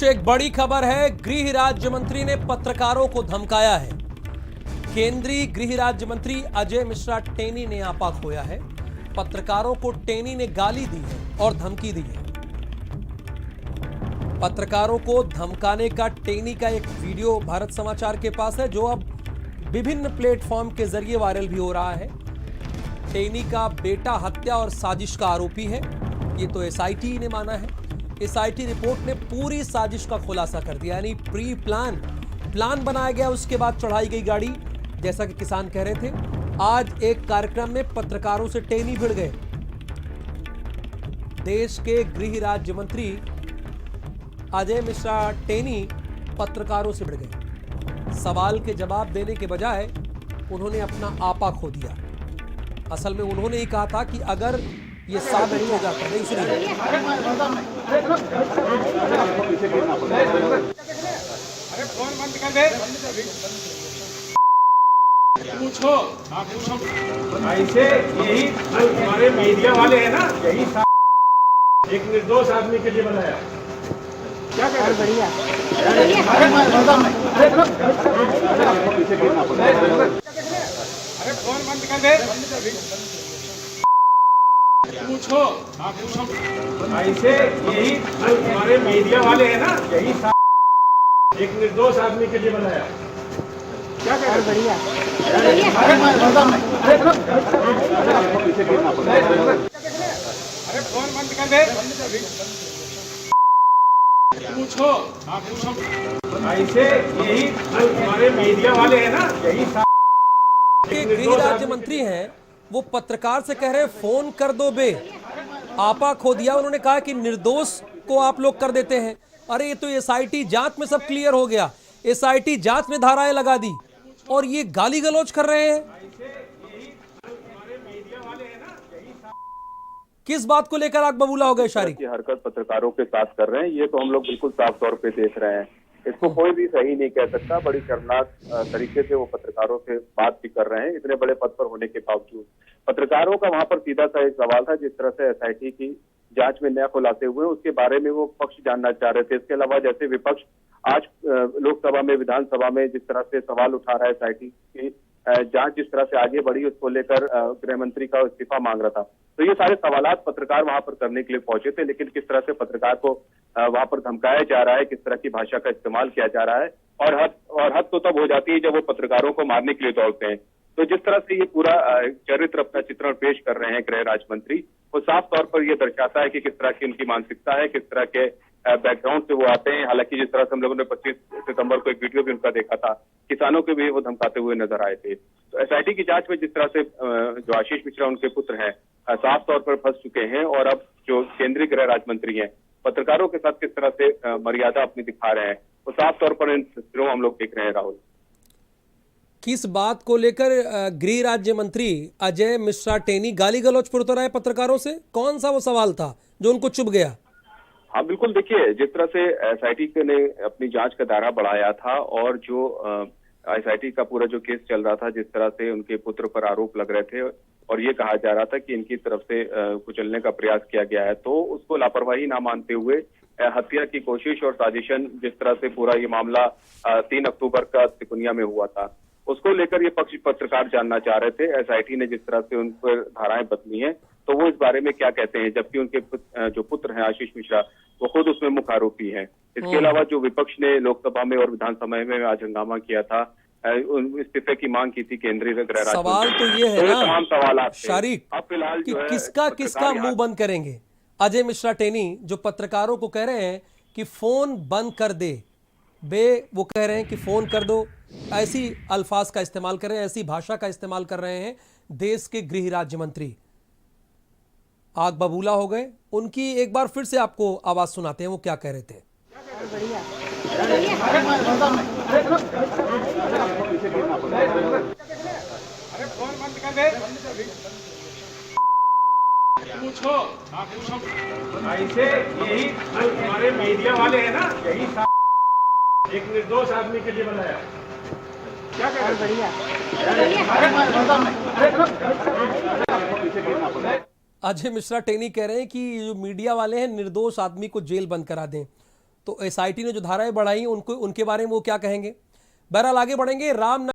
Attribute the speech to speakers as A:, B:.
A: एक बड़ी खबर है। गृह राज्य मंत्री ने पत्रकारों को धमकाया है। केंद्रीय गृह राज्य मंत्री अजय मिश्रा टेनी ने आपा खोया है। पत्रकारों को टेनी ने गाली दी है और धमकी दी है। पत्रकारों को धमकाने का टेनी का एक वीडियो भारत समाचार के पास है, जो अब विभिन्न प्लेटफॉर्म के जरिए वायरल भी हो रहा है। टेनी का बेटा हत्या और साजिश का आरोपी है, ये तो एसआईटी ने माना है। एसआईटी रिपोर्ट ने पूरी साजिश का खुलासा कर दिया, यानी प्री प्लान बनाया गया, उसके बाद चढ़ाई गई गाड़ी, जैसा कि किसान कह रहे थे। आज एक कार्यक्रम में पत्रकारों से टेनी भिड़ गए। देश के गृह राज्य मंत्री अजय मिश्रा टेनी पत्रकारों से भिड़ गए। सवाल के जवाब देने के बजाय उन्होंने अपना आपा खो दिया। असल में उन्होंने ही कहा था कि अगर ये साबित हो जाता है, इसलिए
B: फोन बंद कर दे। पूछो ऐसे यही हमारे मीडिया वाले हैं ना, यही एक निर्दोष आदमी के लिए बनाया। क्या कह रहे? बढ़िया। अरे फोन बंद कर दे। पूछो ऐसे यही हमारे मीडिया वाले हैं ना, यही एक निर्दोष आदमी के लिए बनाया। क्या कह रहे? बढ़िया। अरे फोन बंद कर दे। पूछो ऐसे यही हमारे मीडिया वाले हैं ना, यही
A: गृह राज्य मंत्री हैं, वो पत्रकार से कह रहे फोन कर दो बे, आपा खो दिया। उन्होंने कहा कि निर्दोष को आप लोग कर देते हैं। अरे ये तो एसआईटी जांच में सब क्लियर हो गया, एसआईटी जांच में धाराएं लगा दी, और ये गाली गलौज कर रहे हैं। किस बात को लेकर आग बबूला हो गए शारिक?
C: की हरकत पत्रकारों के साथ कर रहे हैं, ये तो हम लोग बिल्कुल साफ तौर पे देख रहे हैं। इसको कोई भी सही नहीं कह सकता। बड़ी शर्मनाक तरीके से वो पत्रकारों से बात भी कर रहे हैं, इतने बड़े पद पर होने के बावजूद। पत्रकारों का वहां पर सीधा सा एक सवाल था, जिस तरह से एसआईटी की जांच में नया खुलासे हुए उसके बारे में वो पक्ष जानना चाह रहे थे। इसके अलावा जैसे विपक्ष आज लोकसभा में, विधानसभा में जिस तरह से सवाल उठा रहा है एसआईटी की जांच जिस तरह से आगे बढ़ी, उसको लेकर गृह मंत्री का इस्तीफा मांग रहा था। तो ये सारे सवालात पत्रकार वहां पर करने के लिए पहुंचे थे, लेकिन किस तरह से पत्रकार को वहां पर धमकाया जा रहा है, किस तरह की भाषा का इस्तेमाल किया जा रहा है, और हद तो तब हो जाती है जब वो पत्रकारों को मारने के लिए दौड़ते हैं। तो जिस तरह से ये पूरा चरित्र अपना चित्रण पेश कर रहे हैं गृह राज्य मंत्री, वो साफ तौर पर ये दर्शाता है कि किस तरह की उनकी मानसिकता है, किस तरह के बैकग्राउंड से वो आते हैं। हालांकि जिस तरह से हम लोगों ने 25 सितंबर को एक वीडियो भी उनका देखा था, किसानों के भी वो धमकाते हुए नजर आए थे। तो एसआईटी की जांच में जिस तरह से जो आशीष मिश्रा उनके पुत्र हैं साफ तौर पर फंस चुके हैं, और अब जो केंद्रीय गृह राज्य मंत्री हैं पत्रकारों के साथ किस तरह से मर्यादा अपनी दिखा रहे हैं, वो साफ तौर पर इन तस्वीरों हम लोग देख रहे हैं। राहुल,
A: किस बात को लेकर गृह राज्य मंत्री अजय मिश्रा टेनी गाली गलौज पर उतर आए पत्रकारों से? कौन सा वो सवाल था जो उनको चुभ गया?
C: हाँ बिल्कुल, देखिए जिस तरह से एसआईटी ने अपनी जांच का दायरा बढ़ाया था, और जो एसआईटी का पूरा जो केस चल रहा था, जिस तरह से उनके पुत्र पर आरोप लग रहे थे और ये कहा जा रहा था कि इनकी तरफ से कुचलने का प्रयास किया गया है, तो उसको लापरवाही ना मानते हुए हत्या की कोशिश और साजिशन, जिस तरह से पूरा ये मामला 3 अक्टूबर का तिकोनिया में हुआ था, उसको लेकर ये पक्ष पत्रकार जानना चाह रहे थे। एसआईटी ने जिस तरह से उन पर धाराएं बदली हैं, तो वो इस बारे में क्या कहते हैं, जबकि उनके जो पुत्र हैं आशीष मिश्रा, वो खुद उसमें मुख्य आरोपी हैं। इसके अलावा जो विपक्ष ने लोकसभा में और विधानसभा में आज हंगामा किया था, इस्तीफे की मांग की थी केंद्रीय गृह राज्य।
A: सवाल तो ये है ना
C: तमाम सवाल
A: शारिक,
C: अब फिलहाल
A: कि किसका मुंह बंद करेंगे? अजय मिश्रा टेनी जो पत्रकारों को कह रहे हैं कि फोन बंद कर दे बे, वो कह रहे हैं कि फोन कर दो, ऐसी अल्फाज का इस्तेमाल कर रहे हैं, ऐसी भाषा का इस्तेमाल कर रहे हैं देश के गृह राज्य मंत्री। आग बबूला हो गए। उनकी एक बार फिर से आपको आवाज सुनाते हैं, वो क्या कह रहे थे।
B: बढ़िया। अरे फोन बंद कर दे। पूछो ऐसे यही हमारे मीडिया वाले हैं ना, यही एक निर्दोष आदमी के लिए बनाया। क्या कह रहे? बढ़िया।
A: अजय मिश्रा टेनी कह रहे हैं कि जो मीडिया वाले हैं निर्दोष आदमी को जेल बंद करा दें। तो एसआईटी ने जो धाराएं बढ़ाई उनको उनके बारे में वो क्या कहेंगे। बहरहाल आगे बढ़ेंगे। राम